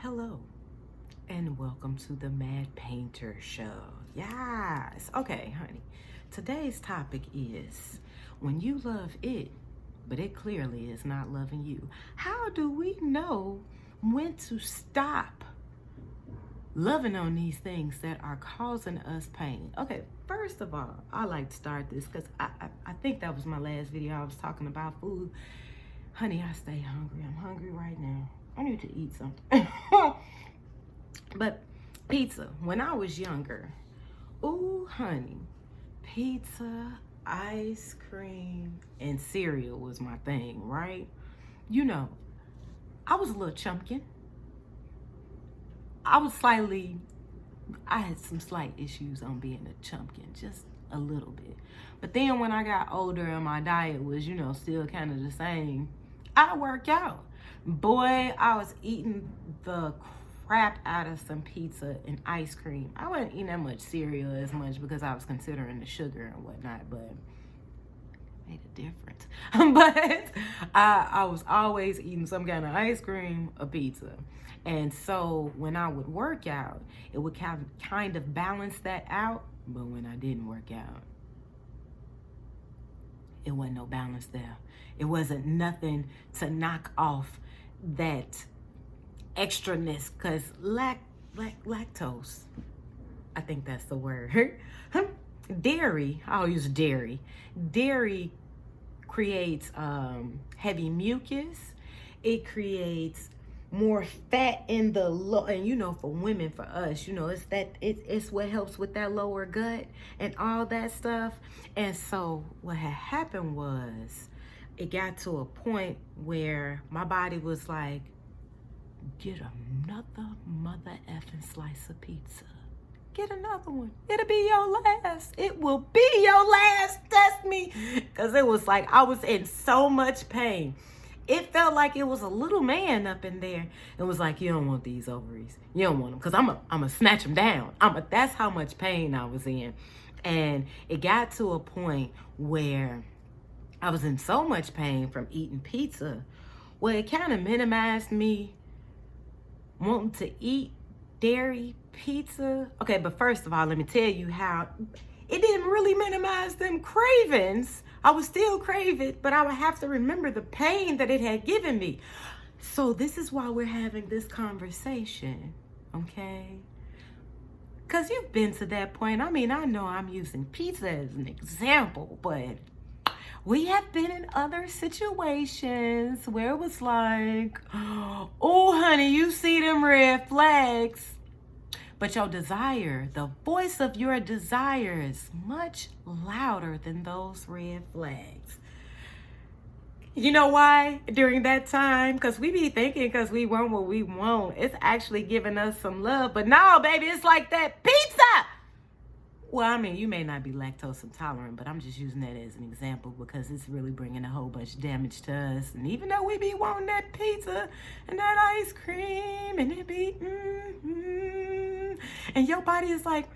Hello, and welcome to the Mad Painter Show. Yes. Okay, honey. Today's topic is when you love it, but it clearly is not loving you. How do we know when to stop loving on these things that are causing us pain? Okay, first of all, I like to start this because I think that was my last video. I was talking about food. Honey, I stay hungry. I'm hungry right now. I need to eat something. But pizza, when I was younger, ooh, honey, pizza, ice cream, and cereal was my thing, right? You know, I was a little chumpkin. I had some slight issues on being a chumpkin, just a little bit. But then when I got older and my diet was, still kind of the same, I worked out. Boy, I was eating the crap out of some pizza and ice cream. I wasn't eating that much cereal as much because I was considering the sugar and whatnot, but it made a difference. But I was always eating some kind of ice cream or pizza. And so when I would work out, it would kind of balance that out. But when I didn't work out, it wasn't no balance there. It wasn't nothing to knock off that extraness, because lactose, I think that's the word. Dairy, I'll use dairy. Dairy creates heavy mucus. It creates more fat in the and for women, for us, it's what helps with that lower gut and all that stuff. And so what had happened was it got to a point where my body was like, get another mother effing slice of pizza. Get another one. It'll be your last. It will be your last. Test me. Because it was like I was in so much pain. It felt like it was a little man up in there. It was like, you don't want these ovaries. You don't want them. Because I'm going to snatch them down. That's how much pain I was in. And it got to a point where I was in so much pain from eating pizza. Well, it kind of minimized me wanting to eat dairy pizza. Okay, but first of all, let me tell you how it didn't really minimize them cravings. I would still crave it, but I would have to remember the pain that it had given me. So this is why we're having this conversation, okay? Because you've been to that point. I know I'm using pizza as an example, but we have been in other situations where it was like, oh, honey, you see them red flags. But your desire, the voice of your desire is much louder than those red flags. You know why? During that time, because we be thinking because we want what we want, it's actually giving us some love. But no, baby, it's like that pizza. Well, you may not be lactose intolerant, but I'm just using that as an example because it's really bringing a whole bunch of damage to us. And even though we be wanting that pizza and that ice cream, and it be, and your body is like,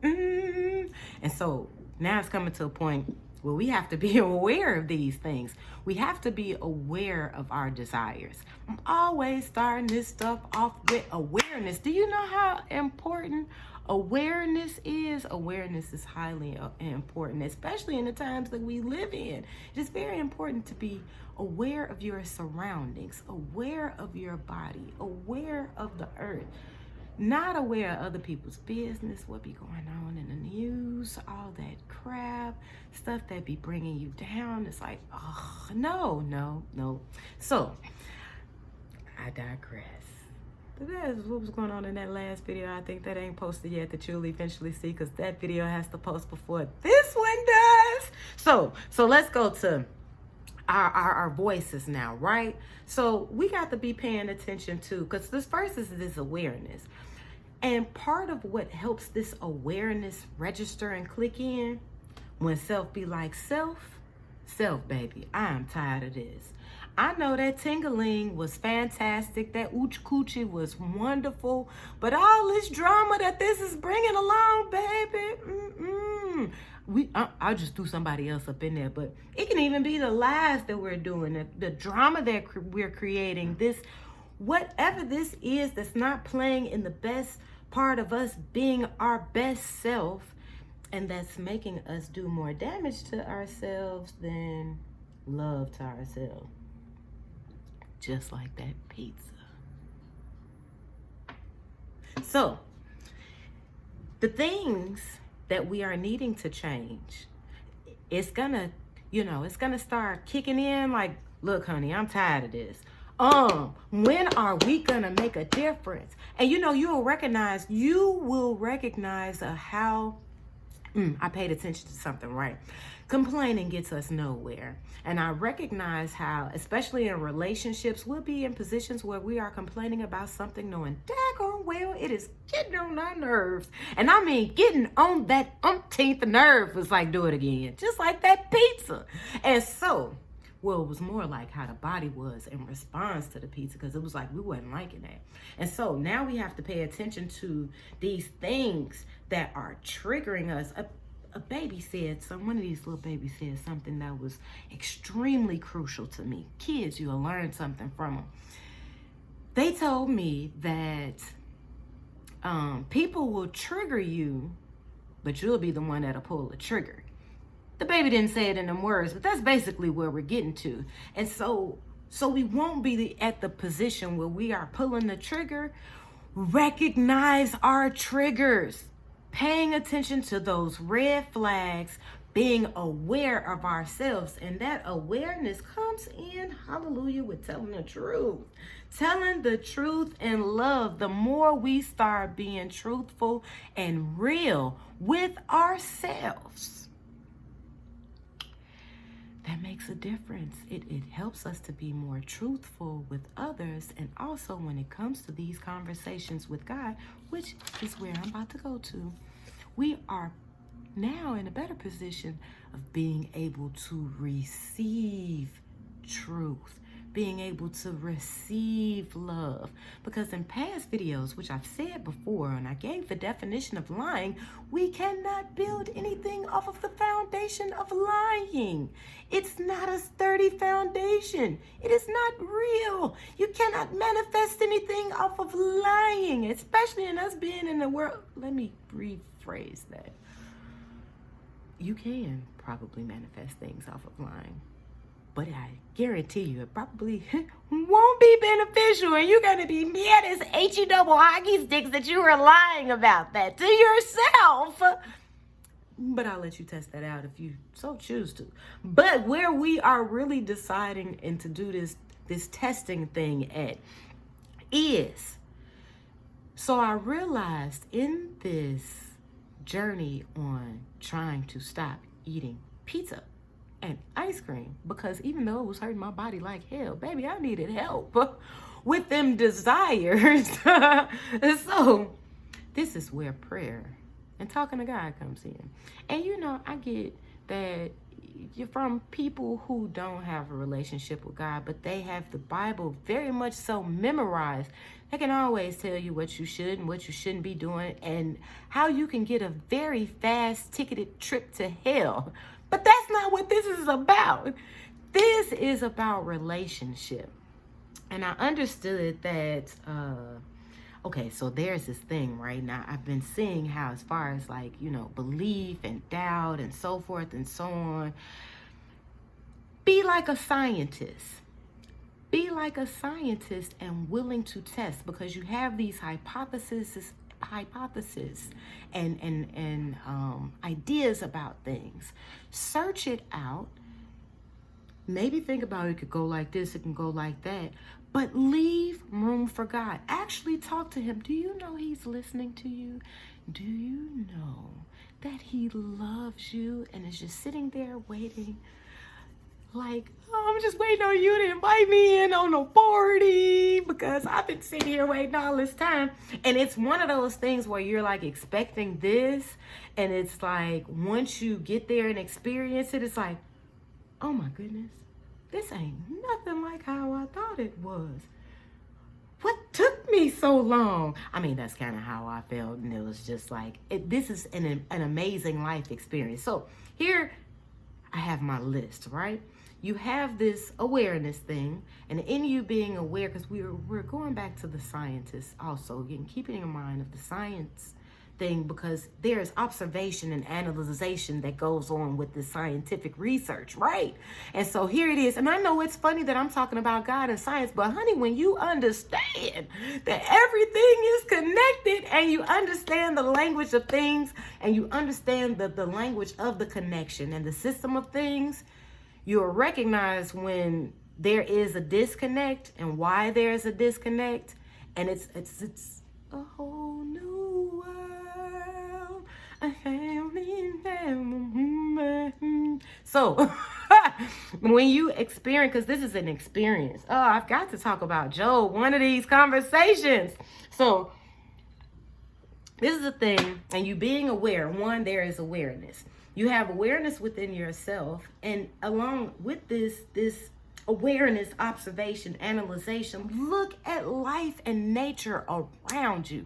And so now it's coming to a point where we have to be aware of these things. We have to be aware of our desires. I'm always starting this stuff off with awareness. Do you know how important awareness is? Awareness is highly important, especially in the times that we live in. It's very important to be aware of your surroundings, aware of your body, aware of the earth. Not aware of other people's business, what be going on in the news, all that crap, stuff that be bringing you down. It's like, oh, no. So, I digress. That is what was going on in that last video. I think that ain't posted yet, that you'll eventually see, because that video has to post before this one does. So let's go to our voices now, right? So we got to be paying attention to, because this first is this awareness. And part of what helps this awareness register and click in, when self be like, self, baby, I am tired of this. I know that tingling was fantastic. That oochie coochie was wonderful. But all this drama that this is bringing along, baby, I'll just do somebody else up in there. But it can even be the lies that we're doing, the drama that we're creating, this whatever this is that's not playing in the best part of us being our best self, and that's making us do more damage to ourselves than love to ourselves. Just like that pizza. So, the things that we are needing to change, it's gonna start kicking in like, look, honey, I'm tired of this. When are we gonna make a difference? And you will recognize how I paid attention to something, right? Complaining gets us nowhere. And I recognize how, especially in relationships, we'll be in positions where we are complaining about something knowing daggone well it is getting on our nerves. And I mean, getting on that umpteenth nerve was like, do it again. Just like that pizza. And so, well, it was more like how the body was in response to the pizza, because it was like we wasn't liking that. And so now we have to pay attention to these things that are triggering us. One of these little babies said something that was extremely crucial to me. Kids, you'll learn something from them. They told me that people will trigger you, but you'll be the one that'll pull the trigger. The baby didn't say it in them words, but that's basically where we're getting to. And so we won't be at the position where we are pulling the trigger. Recognize our triggers. Paying attention to those red flags, being aware of ourselves. And that awareness comes in, hallelujah, with telling the truth. Telling the truth in love. The more we start being truthful and real with ourselves, that makes a difference. It helps us to be more truthful with others. And also when it comes to these conversations with God, which is where I'm about to go to, we are now in a better position of being able to receive truth, being able to receive love. Because in past videos, which I've said before, and I gave the definition of lying, we cannot build anything off of the foundation of lying. It's not a sturdy foundation. It is not real. You cannot manifest anything off of lying, especially in us being in the world. Let me rephrase that. You can probably manifest things off of lying, but I guarantee you it probably won't be beneficial, and you're going to be mad as H-E double hockey sticks that you were lying about that to yourself. But I'll let you test that out if you so choose to. But where we are really deciding and to do this testing thing at is, so I realized in this journey on trying to stop eating pizza and ice cream, because even though it was hurting my body like hell, baby, I needed help with them desires. So this is where prayer and talking to God comes in. And I get that you're from people who don't have a relationship with God, but they have the Bible very much so memorized. They can always tell you what you should and what you shouldn't be doing, and how you can get a very fast ticketed trip to hell. But that's not what this is about. This is about relationship. And I understood that, okay, so there's this thing right now. I've been seeing how, as far as belief and doubt and so forth and so on, be like a scientist. Be like a scientist and willing to test, because you have these hypotheses and ideas about things. Search it out. Maybe think about it could go like this, it can go like that, but leave room for God. Actually talk to him. Do you know he's listening to you? Do you know that he loves you and is just sitting there waiting? Like, oh, I'm just waiting on you to invite me in on a party, because I've been sitting here waiting all this time. And it's one of those things where you're like expecting this, and it's like once you get there and experience it, it's like, oh my goodness, this ain't nothing like how I thought it was. What took me so long? I mean, that's kind of how I felt, and it was just like, this is an amazing life experience. So here I have my list, right? you have this awareness thing, and in you being aware, because we're going back to the scientists also, again, keeping in mind of the science thing, because there's observation and analyzation that goes on with this scientific research, right? And so here it is. And I know it's funny that I'm talking about God and science, but honey, when you understand that everything is connected, and you understand the language of things, and you understand the language of the connection and the system of things, you'll recognize when there is a disconnect and why there is a disconnect. And it's a whole new world. So when you experience, because this is an experience. Oh, I've got to talk about Job, one of these conversations. So this is the thing, and you being aware, one, there is awareness. You have awareness within yourself, and along with this awareness, observation, analyzation, look at life and nature around you.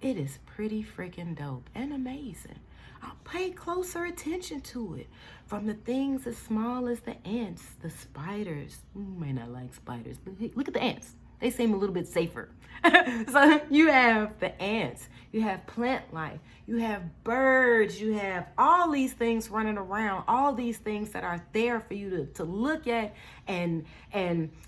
It is pretty freaking dope and amazing. I'll pay closer attention to it. From the things as small as the ants, the spiders. You may not like spiders, but hey, look at the ants. They seem a little bit safer. So you have the ants, you have plant life, you have birds, you have all these things running around, all these things that are there for you to look at, and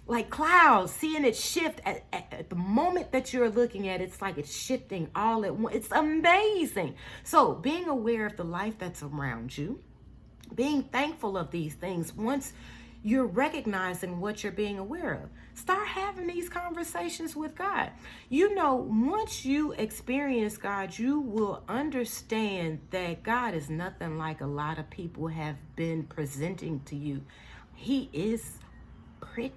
like clouds, seeing it shift at the moment that you're looking at, it's like it's shifting all at once. It's amazing. So being aware of the life that's around you, being thankful of these things, once you're recognizing what you're being aware of, start having these conversations with God. You know, once you experience God, you will understand that God is nothing like a lot of people have been presenting to you. He is pretty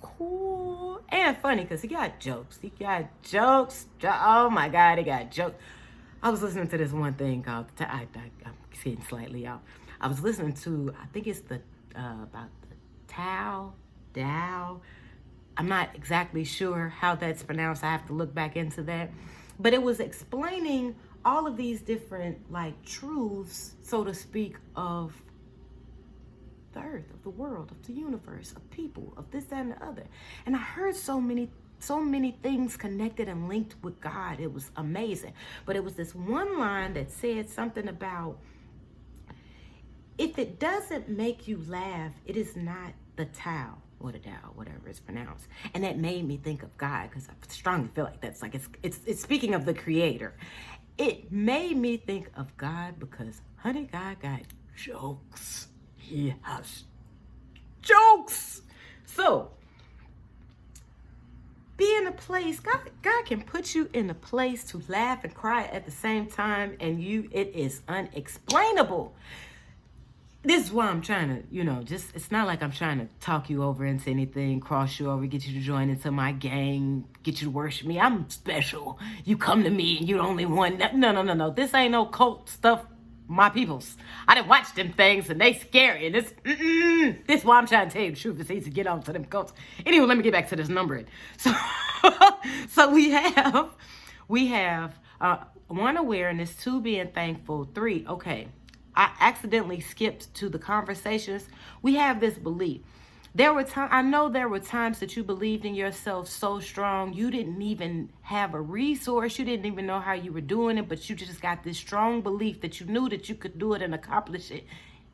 cool and funny, because he got jokes. Oh my God, he got jokes. I was listening to this one thing called, I'm getting slightly out. I was listening to, I think it's about the Tao. I'm not exactly sure how that's pronounced. I have to look back into that. But it was explaining all of these different like truths, so to speak, of the earth, of the world, of the universe, of people, of this, that, and the other. And I heard so many things connected and linked with God. It was amazing. But it was this one line that said something about, if it doesn't make you laugh, it is not the Tao or the Tao, whatever it's pronounced. And that made me think of God, because I strongly feel like that's like, it's speaking of the Creator. It made me think of God because, honey, God got jokes. He has jokes. So be in a place, God can put you in a place to laugh and cry at the same time, and it is unexplainable. This is why I'm trying to, it's not like I'm trying to talk you over into anything, cross you over, get you to join into my gang, get you to worship me. I'm special. You come to me and you're the only one. No. This ain't no cult stuff, my peoples. I done watched them things and they scary. And this is why I'm trying to tell you the truth. It's easy to get on to them cults. Anyway, let me get back to this numbering. So we have 1, awareness, 2, being thankful, 3, okay, I accidentally skipped to the conversations. We have this belief. I know there were times that you believed in yourself so strong, you didn't even have a resource. You didn't even know how you were doing it, but you just got this strong belief that you knew that you could do it and accomplish it.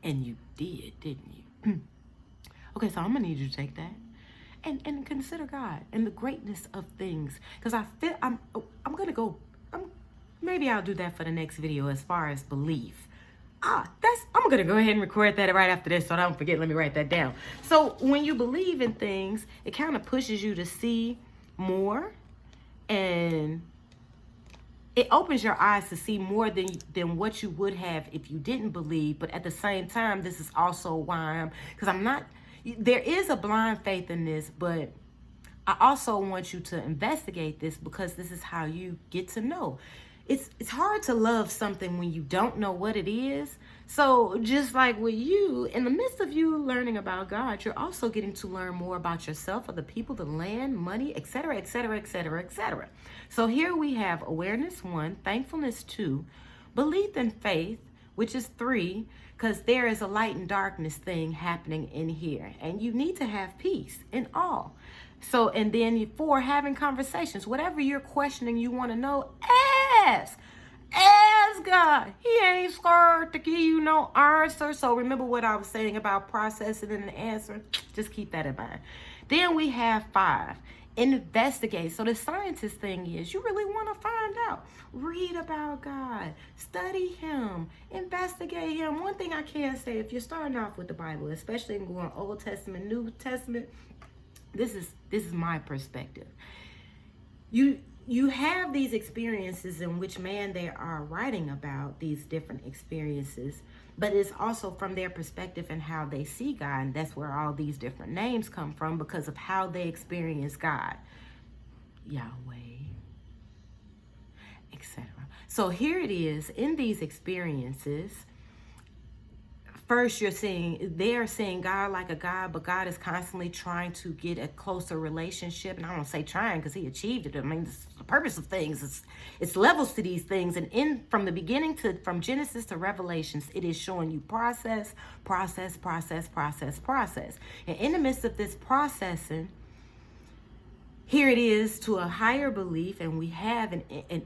And you did, didn't you? Okay, so I'm going to need you to take that and consider God and the greatness of things. Because I feel I'm going to go, maybe I'll do that for the next video as far as belief. I'm going to go ahead and record that right after this so I don't forget. Let me write that down. So when you believe in things, it kind of pushes you to see more, and it opens your eyes to see more than what you would have if you didn't believe. But at the same time, this is also why there is a blind faith in this, but I also want you to investigate this, because this is how you get to know. It's hard to love something when you don't know what it is. So just like with you, in the midst of you learning about God, you're also getting to learn more about yourself, other people, the land, money, etc., etc., etc., etc. So here we have awareness, 1, thankfulness, 2, belief and faith, which is 3, because there is a light and darkness thing happening in here. And you need to have peace in all. So, and then 4, having conversations. Whatever you're questioning, you want to know, ask. Ask God. He ain't scared to give you no answer. So remember what I was saying about processing and an answer. Just keep that in mind. Then we have 5. Investigate. So the scientist thing is, you really want to find out. Read about God. Study Him. Investigate Him. One thing I can say, if you're starting off with the Bible, especially in going Old Testament, New Testament, this is my perspective. You have these experiences in which, man, they are writing about these different experiences, but it's also from their perspective and how they see God. And that's where all these different names come from, because of how they experience God, Yahweh, etc. So here it is in these experiences. First, they're seeing God like a God, but God is constantly trying to get a closer relationship. And I don't say trying because He achieved it. I mean, it's the purpose of things. It's levels to these things. And from the beginning from Genesis to Revelations, it is showing you process. And in the midst of this processing, here it is to a higher belief, and we have an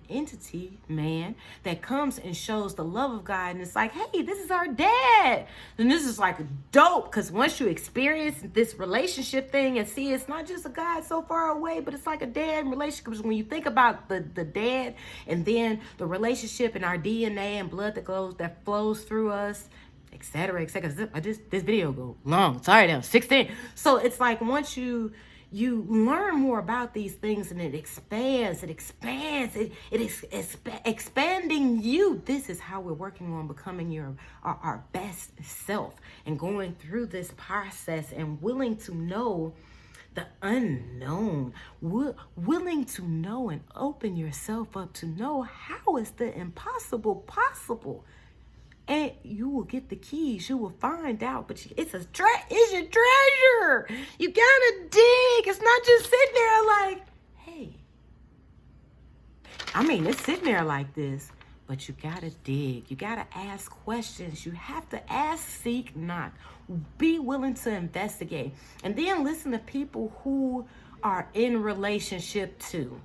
entity, man, that comes and shows the love of God, and it's like, hey, this is our dad. And this is like dope, because once you experience this relationship thing and see it's not just a God so far away, but it's like a dad relationship. Because when you think about the dad, and then the relationship and our DNA and blood that flows through us, etc., etc. This video go long. Sorry, that was 16. So it's like once you learn more about these things, and it expands, it is expanding you. This is how we're working on becoming our best self, and going through this process and willing to know the unknown, willing to know and open yourself up to know how is the impossible possible. And you will get the keys. You will find out. But it's your treasure. You gotta dig. It's not just sitting there like, hey. I mean, it's sitting there like this. But you gotta dig. You gotta ask questions. You have to ask, seek, knock. Be willing to investigate. And then listen to people who are in relationship too.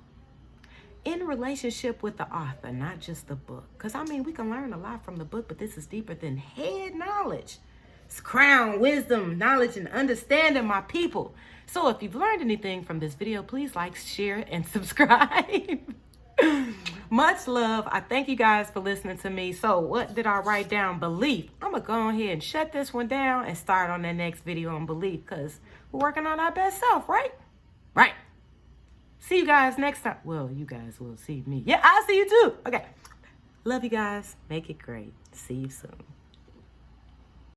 In relationship with the author, not just the book. Because, I mean, we can learn a lot from the book, but this is deeper than head knowledge. It's crown, wisdom, knowledge, and understanding, my people. So if you've learned anything from this video, please like, share, and subscribe. Much love. I thank you guys for listening to me. So what did I write down? Belief. I'm going to go ahead and shut this one down and start on that next video on belief, because we're working on our best self, right? Right. See you guys next time. Well, you guys will see me. Yeah, I'll see you too. Okay. Love you guys. Make it great. See you soon.